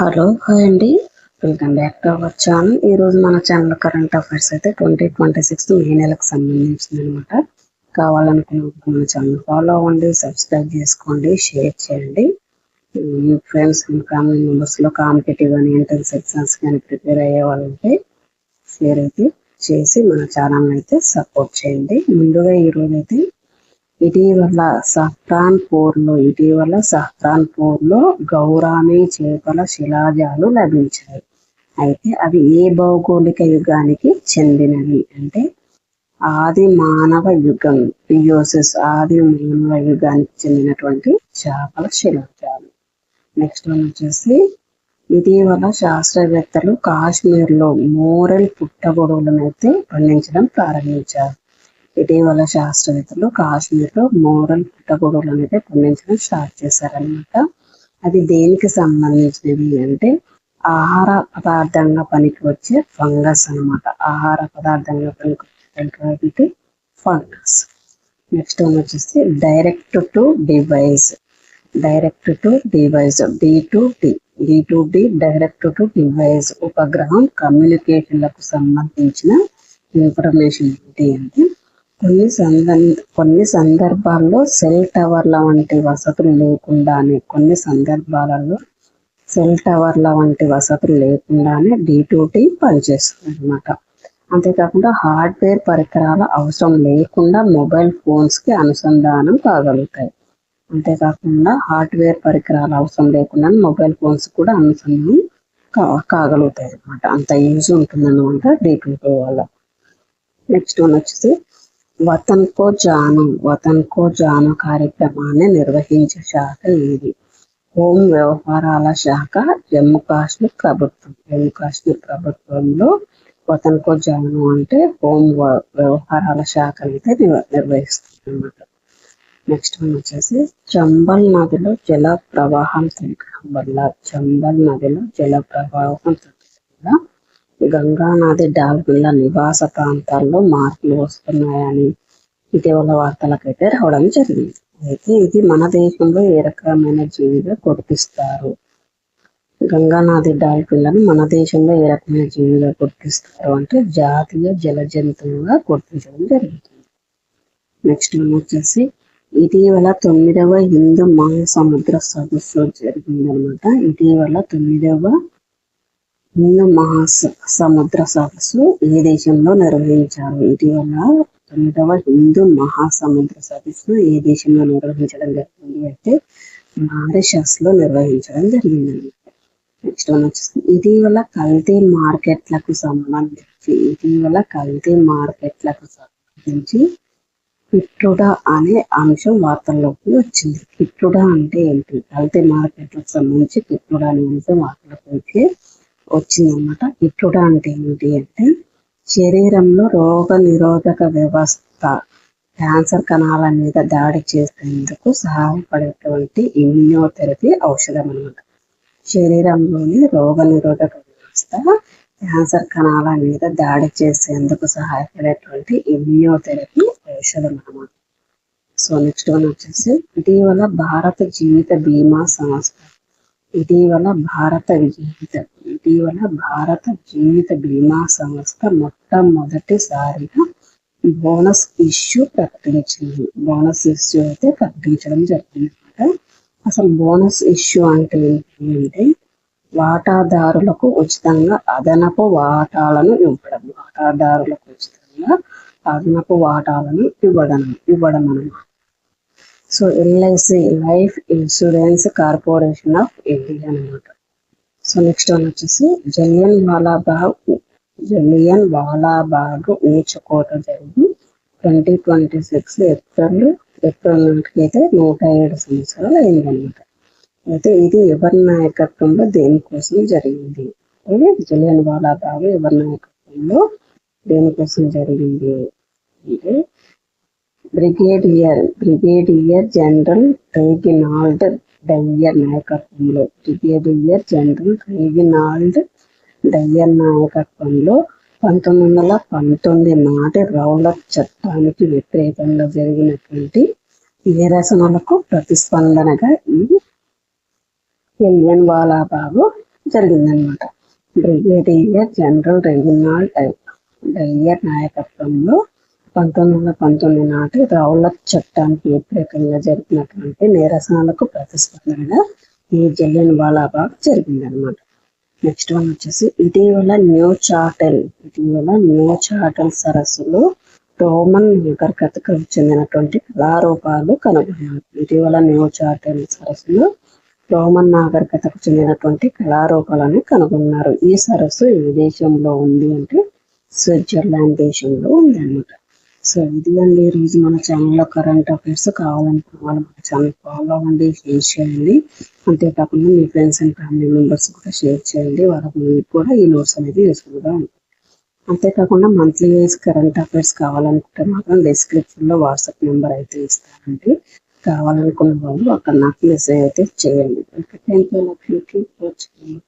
Hello hi అండి, welcome back to our channel. ఈరోజు మన ఛానల్ కరెంట్ అఫైర్స్ అయితే 2026 మే నెలకు సంబంధించింది అనమాట. కావాలనుకున్న మన ఛానల్ ఫాలో అవ్వండి, సబ్స్క్రైబ్ చేసుకోండి, షేర్ చేయండి. మీ ఫ్రెండ్స్ అండ్ ఫ్యామిలీ మెంబర్స్లో కాంపిటేటివ్ అని ఎంట్రన్స్ ఎగ్జామ్స్ కానీ ప్రిపేర్ అయ్యే వాళ్ళు ఉంటే షేర్ అయితే చేసి మన ఛానల్ అయితే సపోర్ట్ చేయండి. ముందుగా ఈరోజు అయితే ఇటీవల సహ్రాన్పూర్లో గౌరామి చేపల శిలాజాలు లభించాయి. అయితే అవి ఏ భౌగోళిక యుగానికి చెందినవి అంటే ఆది మానవ యుగం, ఆది మానవ యుగానికి చెందినటువంటి చేపల శిలాజాలు. నెక్స్ట్ వన్ వచ్చేసి ఇటీవల శాస్త్రవేత్తలు కాశ్మీర్లో మోరెల్ పుట్టగొడుగులను అయితే పండించడం ప్రారంభించారు. ఇటీవల శాస్త్రవేత్తలు కాశ్మీర్లో మోరెల్ పుట్టగొడుగులను అయితే పండించడం స్టార్ట్ చేశారనమాట. అది దేనికి సంబంధించినవి అంటే ఆహార పదార్థంగా పనికి వచ్చే ఫంగస్ అనమాట. ఆహార పదార్థంగా పనికి వచ్చేటువంటి ఫంగస్. నెక్స్ట్ వన్ వచ్చేసి direct to device D2D direct to device ఉపగ్రహం కమ్యూనికేషన్లకు సంబంధించిన ఇన్ఫర్మేషన్ ఏంటి అంటే కొన్ని సందర్భాల్లో సెల్ టవర్ల వంటి వసతులు లేకుండానే D2D పనిచేస్తుంది అనమాట. అంతేకాకుండా హార్డ్వేర్ పరికరాల అవసరం లేకుండా మొబైల్ ఫోన్స్కి అనుసంధానం కాగలుగుతాయి. మొబైల్ ఫోన్స్ కూడా అనుసంధానం కాగలుగుతాయి అనమాట. అంత యూజ్ ఉంటుందన్నమాట D2D వల్ల. నెక్స్ట్ వన్ వచ్చేసి వతన్ కో జానో కార్యక్రమాన్ని నిర్వహించే శాఖ ఏది? హోం వ్యవహారాల శాఖ జమ్మూ కాశ్మీర్ ప్రభుత్వంలో వతన్ కో జానో అంటే హోం వ్యవహారాల శాఖ అయితే నిర్వహిస్తుంది అన్నమాట. నెక్స్ట్ వన్ వచ్చేసి చంబల్ నదిలో జల ప్రవాహం తగ్గడం వల్ల గంగా నది డాల్ఫిన్ల నివాస ప్రాంతాల్లో మార్పులు వస్తున్నాయని ఇటీవల వార్తలకైతే రావడం జరిగింది. అయితే ఇది మన దేశంలో ఏ రకమైన జీవిగా గుర్తిస్తారు? గంగానది డాల్ఫిన్లను మన దేశంలో ఏ రకమైన జీవిగా గుర్తిస్తారు అంటే జాతీయ జల జంతువుగా గుర్తించడం జరుగుతుంది. నెక్స్ట్ వచ్చేసి ఇటీవల 9వ హిందూ మహాసముద్ర సదస్సు జరిగిందనమాట. ఇటీవల 9వ హిందూ మహాసముద్ర సదస్సు ఏ దేశంలో నిర్వహించారు? ఇటీవల 9వ హిందూ మహాసముద్ర సదస్సు ఏ దేశంలో నిర్వహించడం జరిగింది అంటే మారిషస్ లో నిర్వహించడం జరిగింది. నెక్స్ట్ వన్ వచ్చేసి ఇటీవల కల్తీ మార్కెట్లకు సంబంధించి కిట్టుడా అనే అంశం వార్తల్లోకి వచ్చింది. కిట్టుడా అంటే ఏంటి? కల్తీ మార్కెట్లకు సంబంధించి కిట్టుడా అనే అంశం వార్తల్లోకి వచ్చిందన్నమాట. కిట్టుడా అంటే ఏంటి అంటే శరీరంలో రోగ నిరోధక వ్యవస్థ క్యాన్సర్ కణాల మీద దాడి చేసేందుకు సహాయపడేటువంటి ఇమ్యూనోథెరపీ ఔషధం అనమాట. శరీరంలోని రోగ నిరోధక వ్యవస్థ క్యాన్సర్ కణాల మీద దాడి చేసేందుకు సహాయపడేటువంటి ఇమ్యూనోథెరపీ ఔషధం అనమాట. సో నెక్స్ట్ వన్ వచ్చేసి ఇటీవల భారత జీవిత బీమా సంస్థ మొట్టమొదటిసారిగా బోనస్ ఇష్యూ అయితే ప్రకటించడం జరిగిందన్నమాట. అసలు బోనస్ ఇష్యూ అంటే ఏంటంటే వాటాదారులకు ఉచితంగా అదనపు వాటాలను ఇవ్వడం అన్నమాట. So LIC life insurance corporation of India అనమాట. సో నెక్స్ట్ వన్ వచ్చేసి జలియన్ వాలాబాగ్ ఊచకోత జరిగి 2026 ఏప్రిల్ నాటికి అయితే 107 సంవత్సరాలు అయిందన్నమాట. అయితే ఇది ఎవరి నాయకత్వంలో దేనికోసం జరిగింది? జలియన్ వాలాబాగ్ ఎవరి నాయకత్వంలో దేనికోసం జరిగింది అంటే బ్రిగేడియర్ జనరల్ రెగినాల్డ్ డయ్యర్ నాయకత్వంలో 1919 నాటి రౌలట్ చట్టానికి వ్యతిరేకంగా జరిగినటువంటి నిరసనలకు ప్రతిస్పందనగా ఈ జలియన్ వాలాబాగ్ జరిగిందనమాట. బ్రిగేడియర్ జనరల్ రెజినాల్డ్ డయ్యర్ నాయకత్వంలో 1919 నాటి రౌలట్ చట్టానికి వ్యతిరేకంగా జరిగినటువంటి నిరసనలకు ప్రతిస్పందనగా ఈ జలియన్ వాలాబాగ్ జరిగిందనమాట. నెక్స్ట్ వన్ వచ్చేసి ఇటీవల న్యూ చాటెల్ సరస్సులో రోమన్ నాగరికతకు చెందినటువంటి కళారూపాలు కనుగొన్నారు. ఇటీవల న్యూ చాటెల్ సరస్సులో రోమన్ నాగరికతకు చెందినటువంటి కళారూపాలను కనుగొన్నారు. ఈ సరస్సు ఏ దేశంలో ఉంది అంటే స్విట్జర్లాండ్ దేశంలో ఉంది అనమాట. సో ఇది అండి ఈరోజు మన ఛానల్లో కరెంట్ అఫైర్స్. కావాలనుకున్న వాళ్ళు మన ఛానల్ ఫాలో అవ్వండి, షేర్ చేయండి. అంతేకాకుండా మీ ఫ్రెండ్స్ అండ్ ఫ్యామిలీ మెంబర్స్ కూడా షేర్ చేయండి. వాళ్ళకి కూడా ఈ నోట్స్ అనేది యూస్ఫుల్గా ఉంటుంది. అంతేకాకుండా మంత్లీ వైజ్ కరెంట్ అఫైర్స్ కావాలనుకుంటే మాత్రం డిస్క్రిప్షన్లో వాట్సాప్ నెంబర్ అయితే ఇస్తానండి. కావాలనుకున్న వాళ్ళు అక్కడ నాకు మెసేజ్ అయితే చేయండి. Okay, thank you.